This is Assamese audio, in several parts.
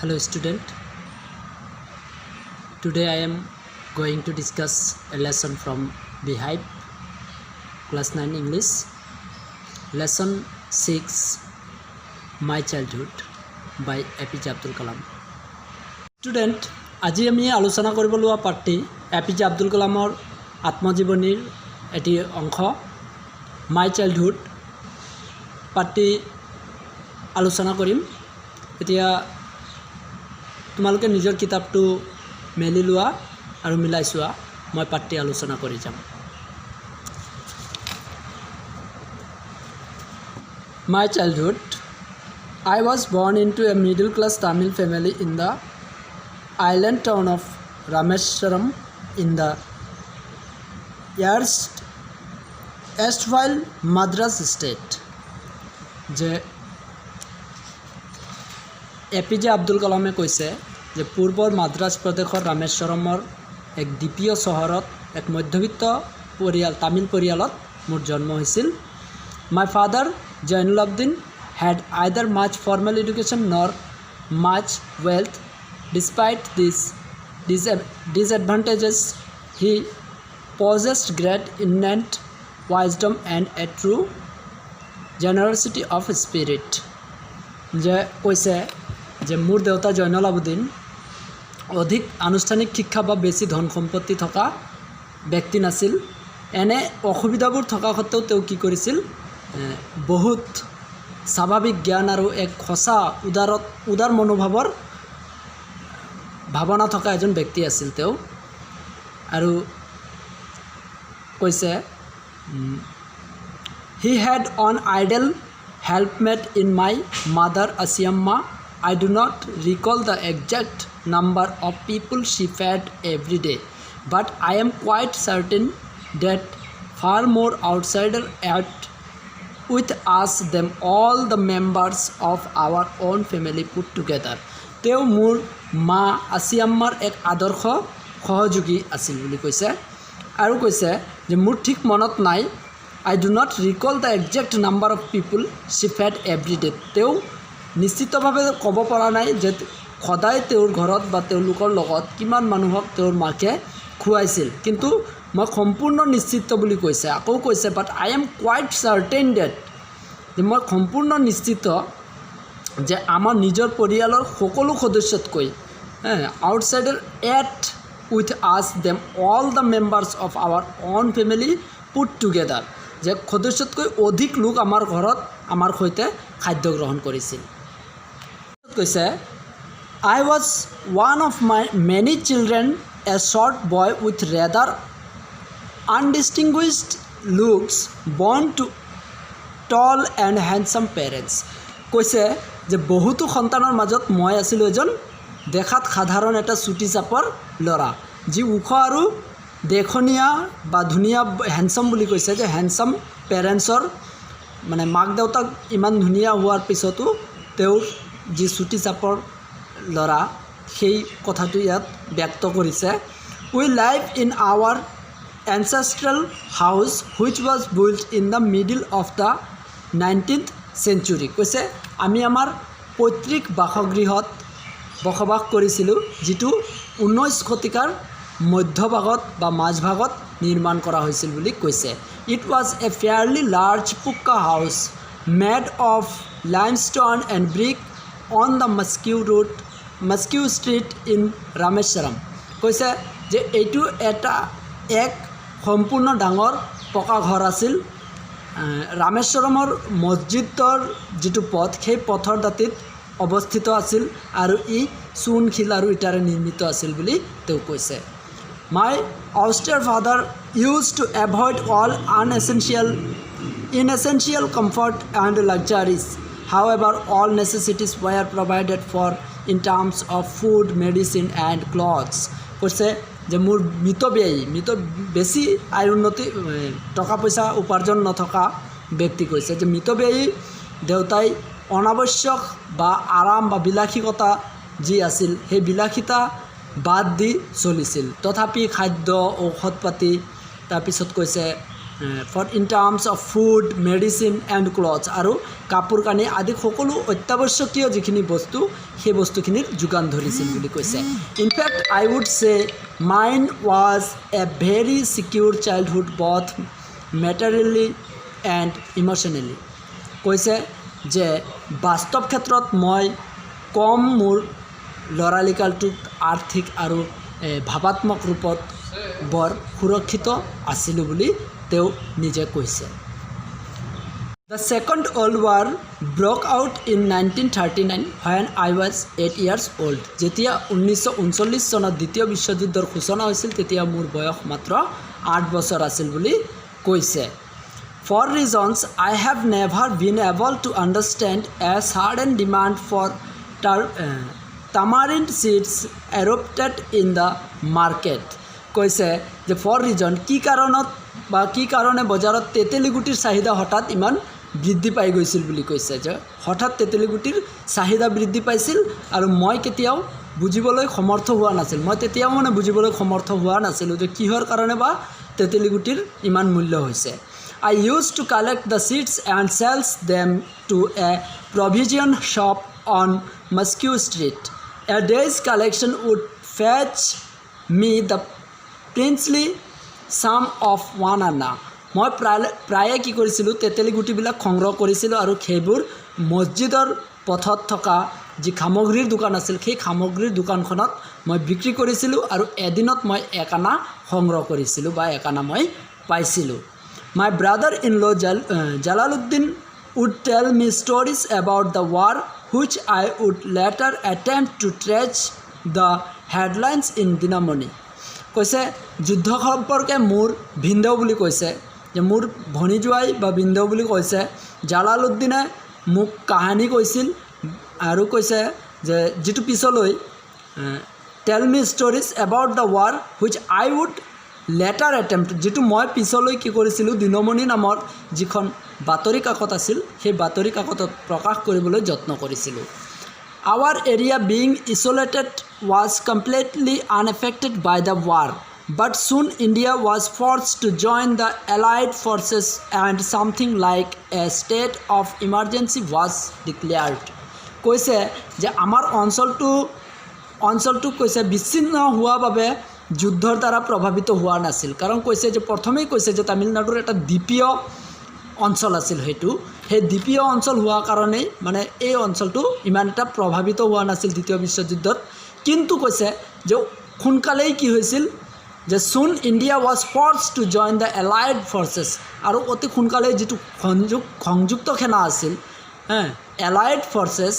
Hello student, today I am going to discuss a lesson from Beehive class 9 English, lesson 6 My Childhood by APJ Abdul Kalam. Student, আজি আমি আলোচনা কৰিব লোৱা পাঠটি APJ Abdul Kalamৰ আত্মজীৱনীৰ এটি অংশ My Childhood পাঠটি আলোচনা কৰিম। এতিয়া তোমালোকে নিজৰ কিতাপটো মেলি লোৱা আৰু মিলাই চোৱা, মই পাঠটি আলোচনা কৰি যাম। My childhood. I was born into a middle class Tamil family in the island town of Rameswaram in the erstwhile Madras state. যে APJ আব্দুল কালামে কৈছে যে পূৰ্বৰ মাদ্ৰাজ প্ৰদেশৰ ৰামেশ্বৰমৰ এক দ্বীপীয় চহৰত এক মধ্যবিত্ত পৰিয়াল তামিল পৰিয়ালত মোৰ জন্ম হৈছিল। My father Jainul Abdin had either much formal education nor much wealth. Despite these disadvantages, he possessed great innate wisdom and a true generosity of spirit. যে কৈছে যে মোৰ দেউতা জয়নুল আবেদিন অধিক আনুষ্ঠানিক শিক্ষা বা বেছি ধন সম্পত্তি থকা ব্যক্তি নাছিল। এনে অসুবিধাবোৰ থকা সত্ত্বেও তেওঁ কি কৰিছিল, বহুত স্বাভাৱিক জ্ঞান আৰু এক সঁচা উদাৰ মনোভাৱৰ ভাৱনা থকা এজন ব্যক্তি আছিল তেওঁ। আৰু কৈছে He had an ideal helpmate in my mother Asiamma. I do not recall the exact number of people she fed every day, but I am quite certain that far more outsiders ate with us than all the members of our own family put together. তেওঁ মোৰ মা আসিয়াম্মাৰ এক আদৰ্শ সহযোগী আছিল বুলি কৈছে। আৰু কৈছে যে মোৰ ঠিক মনত নাই, I do not recall the exact number of people she fed every day. তেওঁ নিশ্চিতভাৱে ক'ব পৰা নাই যে সদায় তেওঁৰ ঘৰত বা তেওঁলোকৰ লগত কিমান মানুহক তেওঁৰ মাকে খুৱাইছিল, কিন্তু মই সম্পূৰ্ণ নিশ্চিত বুলি কৈছে। আকৌ কৈছে but I am quite certain that, যে মই সম্পূৰ্ণ নিশ্চিত যে আমাৰ নিজৰ পৰিয়ালৰ সকলো সদস্যতকৈ outsider at with us them all the members of our own family put together, যে সদস্যতকৈ অধিক লোক আমাৰ ঘৰত আমাৰ সৈতে খাদ্য গ্ৰহণ কৰিছিল। কৈছে I was one of my many children, a short boy with rather undistinguished looks, born to tall and handsome parents. কৈছে যে বহুতো সন্তানৰ মাজত মই আছিলোঁ এজন দেখাত সাধাৰণ এটা চুটি চাপৰ ল'ৰা, যি ওখ আৰু দেখনীয়া বা ধুনীয়া, হেণ্ডচাম বুলি কৈছে, যে হেণ্ডচাম পেৰেণ্টছৰ মানে মাক দেউতাক ইমান ধুনীয়া হোৱাৰ পিছতো তেওঁৰ যি চুটি চাপৰ ল'ৰা, সেই কথাটো ইয়াত ব্যক্ত কৰিছে। We live in our ancestral house which was built in the middle of the 19th century. কৈছে আমি আমাৰ পৈতৃক বাসগৃহত বসবাস কৰিছিলোঁ, যিটো 19 শতিকাৰ মধ্যভাগত বা মাজভাগত নিৰ্মাণ কৰা হৈছিল বুলি কৈছে। It was a fairly large pucca house made of limestone and brick on the Mosque Street in Rameswaram. কৈছে যে এইটো এক সম্পূৰ্ণ ডাঙৰ পকা ঘৰ আছিল। ৰামেশ্বৰমৰ মছজিদৰ যিটো পথ, সেই পথৰ দাঁতিত অৱস্থিত আছিল আৰু ই চূণ শিল আৰু ইটাৰে নিৰ্মিত আছিল বুলি তেওঁ কৈছে। My austere father used to avoid all inessential comfort and luxuries. However, all necessities were provided for in terms of food, medicine and clothes. কৈছে যে মোৰ বেছি আয় উন্নতি টকা পইচা উপাৰ্জন নথকা ব্যক্তি কৈছে যে মিতব্যয়ী দেউতাই অনাৱশ্যক বা আৰাম বা বিলাসিকতা যি আছিল সেই বিলাসিতা বাদ দি চলিছিল। তথাপি খাদ্য ঔষধ পাতি, তাৰপিছত কৈছে for in terms of food medicine and clothes আৰু কাপোৰ কানি আদি সকলো অত্যাৱশ্যকীয় যিখিনি বস্তু সেই বস্তুখিনিৰ যোগান ধৰিছিল বুলি কৈছে in fact I would say mine was a very secure childhood both materially and emotionally কৈছে যে বাস্তৱ ক্ষেত্ৰত মই কম মোৰ ল'ৰালিকালটোত আৰ্থিক আৰু ভাৱাত্মক ৰূপত বৰ সুৰক্ষিত আছিলোঁ বুলি তেওঁ নিজে কৈছে The Second World War broke out in 1939 when I was 8 years old. যেতিয়া 1939 চনত দ্বিতীয় বিশ্বযুদ্ধৰ সূচনা হৈছিল তেতিয়া মোৰ বয়স মাত্ৰ 8 বছৰ আছিল বুলি কৈছে For reasons I have never been able to understand, a sudden demand for tamarind seeds erupted in the market. কৈছে যে ফৰ ৰিজন কি কাৰণত বা কি কাৰণে বজাৰত তেতেলী গুটিৰ চাহিদা হঠাৎ ইমান বৃদ্ধি পাই গৈছিল বুলি কৈছে যে হঠাৎ তেতেলী গুটিৰ চাহিদা বৃদ্ধি পাইছিল আৰু মই কেতিয়াও বুজিবলৈ সমৰ্থ হোৱা নাছিল মই তেতিয়াও মানে বুজিবলৈ সমৰ্থ হোৱা নাছিলোঁ যে কিহৰ কাৰণে বা তেতেলী গুটিৰ ইমান মূল্য হৈছে I used to collect the seeds and sell them to a provision shop on Moscow Street. A day's collection would fetch me the princely sum of 1 anna. মই প্ৰায়ে কি কৰিছিলোঁ তেতেলী গুটিবিলাক সংগ্ৰহ কৰিছিলোঁ আৰু সেইবোৰ মছজিদৰ পথত থকা যি সামগ্ৰীৰ দোকান আছিল সেই সামগ্ৰীৰ দোকানখনত মই বিক্ৰী কৰিছিলোঁ আৰু এদিনত মই 1 আনা সংগ্ৰহ কৰিছিলোঁ বা 1 আনা মই পাইছিলোঁ My brother-in-law Jalaluddin would tell me stories about the war which I would later attempt to trace the headlines in Dinamoni. কৈছে যুদ্ধ সম্পৰ্কে মোৰ ভিনদেউ বুলি কৈছে যে মোৰ ভনী জোৱাই বা ভিনদেউ বুলি কৈছে জালালুদ্দিনে মোক কাহিনী কৈছিল আৰু কৈছে যে যিটো পিছলৈ tell me stories about the war which I would later attempt যিটো মই পিছলৈ কি কৰিছিলোঁ দিনমণি নামৰ যিখন বাতৰি কাকত আছিল সেই বাতৰি কাকতত প্ৰকাশ কৰিবলৈ যত্ন কৰিছিলোঁ Our area being isolated was completely unaffected by the war, but soon India was forced to join the Allied forces and something like a state of emergency was declared. কৈছে যে আমাৰ অঞ্চলটো কৈছে বিচ্ছিন্ন হোৱা বাবে যুদ্ধৰ দ্বাৰা প্ৰভাৱিত হোৱা নাছিল কাৰণ কৈছে যে প্ৰথমেই কৈছে যে তামিলনাডুৰ এটা দ্বীপীয় অঞ্চল আছিল সেইটো সেই দ্বীপীয় অঞ্চল হোৱা কাৰণেই মানে এই অঞ্চলটো ইমান এটা প্ৰভাৱিত হোৱা নাছিল দ্বিতীয় বিশ্বযুদ্ধত কিন্তু কৈছে যে সোনকালেই কি হৈছিল যে soon India was forced to join the allied forces আৰু অতি সোনকালেই যিটো সংযুক্ত সেনা আছিল এলাইড ফৰ্চেছ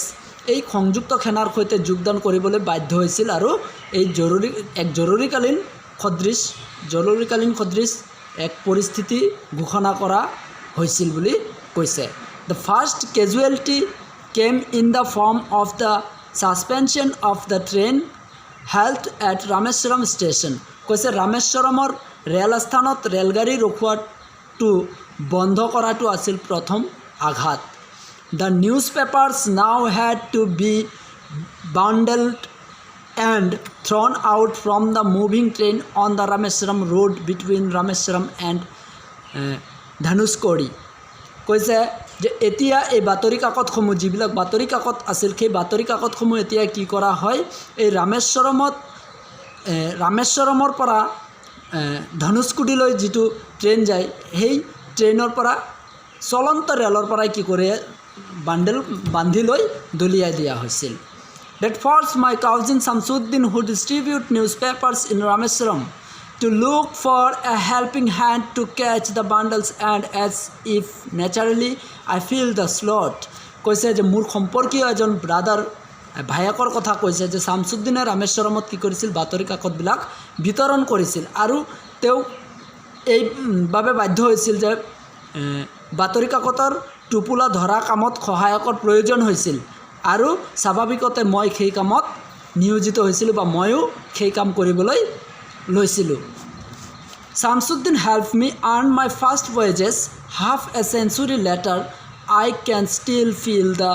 এই সংযুক্ত সেনাৰ সৈতে যোগদান কৰিবলৈ বাধ্য হৈছিল আৰু এই জৰুৰীকালীন সদৃশ এক পৰিস্থিতি ঘোষণা কৰা হৈছিল বুলি কৈছে The first casualty came in the form of the suspension of the train halt at Rameswaram station. কৈছে ৰামেশ্বৰমৰ ৰেলস্থানত ৰেলগাড়ী ৰখোৱাটো বন্ধ কৰাটো আছিল প্ৰথম আঘাত The newspapers now had to be bundled and thrown out from the moving train on the Rameswaram road between Rameswaram and Dhanuskodi. কৈছে যে এতিয়া এই বাতৰি কাকতসমূহ যিবিলাক বাতৰি কাকত আছিল সেই বাতৰি কাকতসমূহ এতিয়া কি কৰা হয় এই ৰামেশ্বৰমৰ পৰা ধনুষ্কোডিলৈ যিটো ট্ৰেইন যায় সেই ট্ৰেইনৰ পৰা চলন্ত ৰেলৰ পৰাই কি কৰে বান্ধি লৈ দলিয়াই দিয়া হৈছিল That forced my cousin Samsuddin who distribute newspapers in Rameswaram to look for a helping hand to catch the bundles and as if naturally I feel the slot. কৈছে যে মোৰ সম্পৰ্কীয় এজন ব্ৰাদাৰ ভায়েকৰ কথা কৈছে যে শামসুদ্দিনে ৰামেশ্বৰমত কি কৰিছিল বাতৰি কাকতবিলাক বিতৰণ কৰিছিল আৰু তেওঁ এইভাৱে বাধ্য হৈছিল যে বাতৰি কাকতৰ টুপুলা ধৰা কামত সহায়কৰ প্ৰয়োজন হৈছিল আৰু স্বাভাৱিকতে মই সেই কামত নিয়োজিত হৈছিলোঁ বা ময়ো সেই কাম কৰিবলৈ লৈছিলোঁ Samsuddin helped me earn my first wages. Half a century later, I can still feel the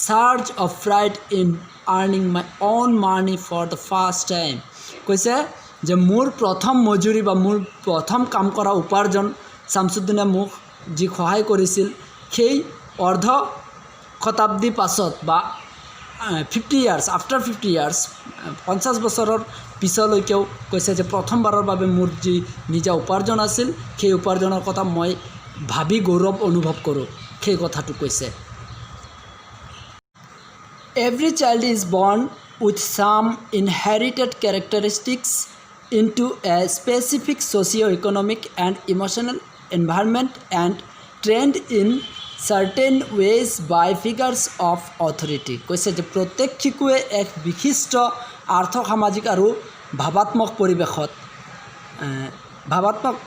surge of pride in earning my own money for the first time. কৈছে যে মোৰ প্ৰথম মজুৰি বা মোৰ প্ৰথম কাম কৰা উপাৰ্জন শামছুদ্দিনে মোক যি সহায় কৰিছিল সেই অৰ্ধ শতাব্দী পাছত বা 50 ইয়াৰ্ছ আফটাৰ 50 ইয়াৰ্ছ 50 বছৰৰ পিছলৈকেও কৈছে যে প্ৰথমবাৰৰ বাবে মোৰ যি নিজা উপাৰ্জন আছিল সেই উপাৰ্জনৰ কথা মই ভাবি গৌৰৱ অনুভৱ কৰোঁ সেই কথাটো কৈছে Every child is born with some inherited characteristics into a specific socio-economic and emotional environment and trained in certain ways by figures of authority. কৈছে যে প্ৰত্যেক শিশুৱে এক বিশিষ্ট আৰ্থ সামাজিক আৰু ভাৱাত্মক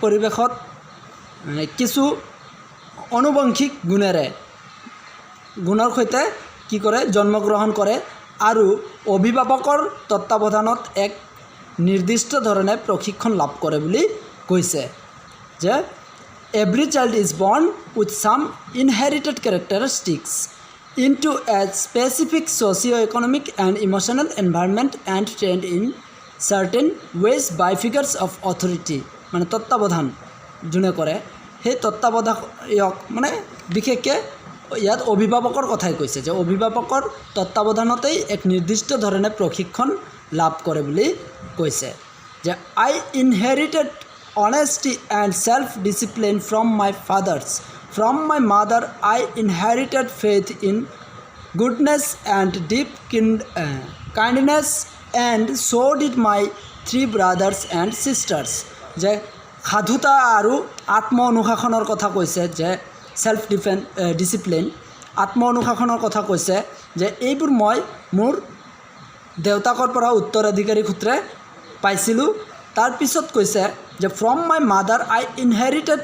পৰিৱেশত কিছু অনুবংশিক গুণৰ সৈতে কি কৰে জন্মগ্ৰহণ কৰে আৰু অভিভাৱকৰ তত্ত্বাৱধানত এক নিৰ্দিষ্ট ধৰণে প্ৰশিক্ষণ লাভ কৰে বুলি কৈছে যে every child is born with some inherited characteristics into a specific socio-economic and emotional environment and trained in certain ways by figures of authority মানে তত্ত্বাৱধান যোনে কৰে সেই তত্ত্বাৱধায়ক মানে বিশেষকৈ ইয়াত অভিভাৱকৰ কথাই কৈছে যে অভিভাৱকৰ তত্ত্বাৱধানতেই এক নিৰ্দিষ্ট ধৰণে প্ৰশিক্ষণ লাভ কৰে বুলি কৈছে যে I inherited honesty and self-discipline from my fathers. From my mother, I inherited faith in goodness and deep kindness, and so did my 3 brothers and sisters. যে সাধুতা আৰু আত্ম অনুশাসনৰ কথা কৈছে যে সেলফ ডিসিপ্লিন আত্ম অনুশাসনৰ কথা কৈছে যে এইবোৰ মই মোৰ দেউতাকৰ পৰা উত্তৰাধিকাৰী সূত্ৰে পাইছিলোঁ তাৰ পিছত কৈছে যে from my mother I inherited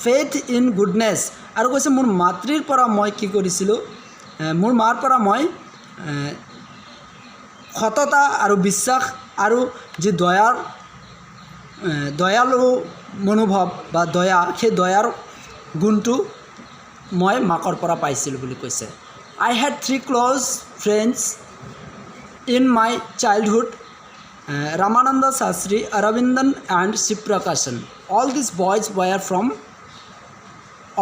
faith in goodness আৰু কৈছে মোৰ মাতৃৰ পৰা মই কি কৰিছিলোঁ মোৰ মাৰ পৰা মই সততা আৰু বিশ্বাস আৰু যি দয়ালু মনোভাৱ বা দয়া সেই দয়াৰ গুণটো মই মাকৰ পৰা পাইছিলোঁ বুলি কৈছে I had 3 close friends in my childhood, Ramananda Sastri, Aravindan and Shiprakasan. All these boys were from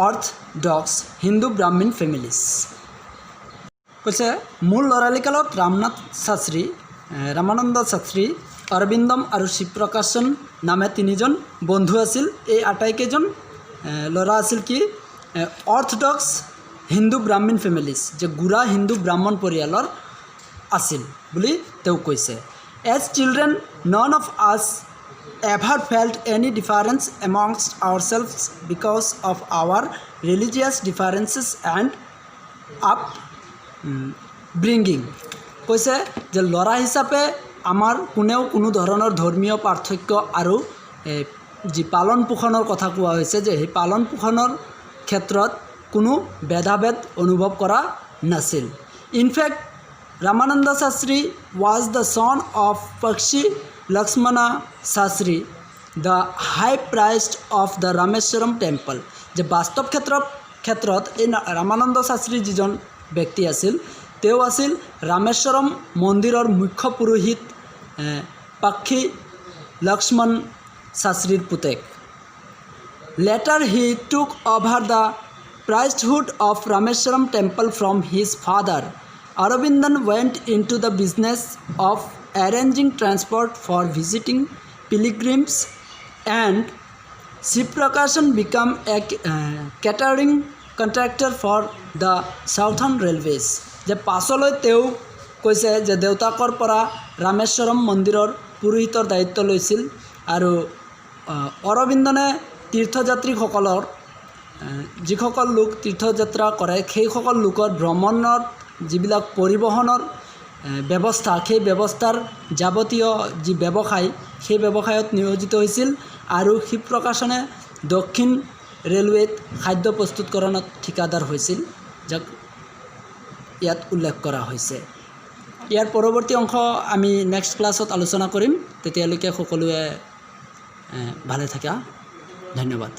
Orthodox Hindu Brahmin families. কৈছে মোৰ ল'ৰালিকালত ৰামনাথ শাস্ত্ৰী ৰামানন্দ শাস্ত্ৰী অৰবিন্দম আৰু শিৱপ্ৰকাশন নামে 3জন বন্ধু আছিল এই আটাইকেইজন ল'ৰা আছিল কি অৰ্থডক্স হিন্দু ব্ৰাহ্মণ ফেমিলিজ যে গুড়া হিন্দু ব্ৰাহ্মণ পৰিয়ালৰ আছিল বুলি তেওঁ কৈছে এজ চিলড্ৰেন নন অফ আছ ever felt any difference amongst ourselves because of our religious differences and upbringing কৈছে যে ল'ৰা হিচাপে আমাৰ কোনেও কোনো ধৰণৰ ধৰ্মীয় পাৰ্থক্য আৰু যি পালন পোষণৰ কথা কোৱা হৈছে যে সেই পালন পোষণৰ ক্ষেত্ৰত কোনো ভেদাভেদ অনুভৱ কৰা নাছিল in fact Ramananda Sastri was the son of Pakshi Lakshmana Sastri, the high priest of the Rameshwaram temple. যে বাস্তৱ ক্ষেত্ৰত এই ৰামানন্দ শাস্ত্ৰী যিজন ব্যক্তি আছিল তেওঁ আছিল ৰামেশ্বৰম মন্দিৰৰ মুখ্য পুৰোহিত পাক্ষী লক্ষ্মণ শাস্ত্ৰীৰ পুতেক Later he took over the priesthood of Rameshwaram temple from his father. Aravindan went into the business of arranging transport for visiting pilgrims and Shiprakasan became a catering contractor for the Southern Railways. যে পাছলৈ তেওঁ কৈছে যে দেউতাকৰ পৰা ৰামেশ্বৰম মন্দিৰৰ পুৰোহিতৰ দায়িত্ব লৈছিল আৰু অৰবিন্দনে তীৰ্থযাত্ৰীসকলৰ যিসকল লোক তীৰ্থযাত্ৰা কৰে সেইসকল লোকৰ ভ্ৰমণৰ যিবিলাক পৰিবহণৰ ব্যৱস্থা সেই ব্যৱস্থাৰ যাৱতীয় যি ব্যৱসায় সেই ব্যৱসায়ত নিয়োজিত হৈছিল আৰু শিৱপ্ৰকাশনে দক্ষিণ ৰেলৱেত খাদ্য প্ৰস্তুতকৰণত ঠিকাদাৰ হৈছিল যাক ইয়াত উল্লেখ কৰা হৈছে ইয়াৰ পৰৱৰ্তী অংশ আমি নেক্সট ক্লাছত আলোচনা কৰিম তেতিয়ালৈকে সকলোৱে ভালে থাকা ধন্যবাদ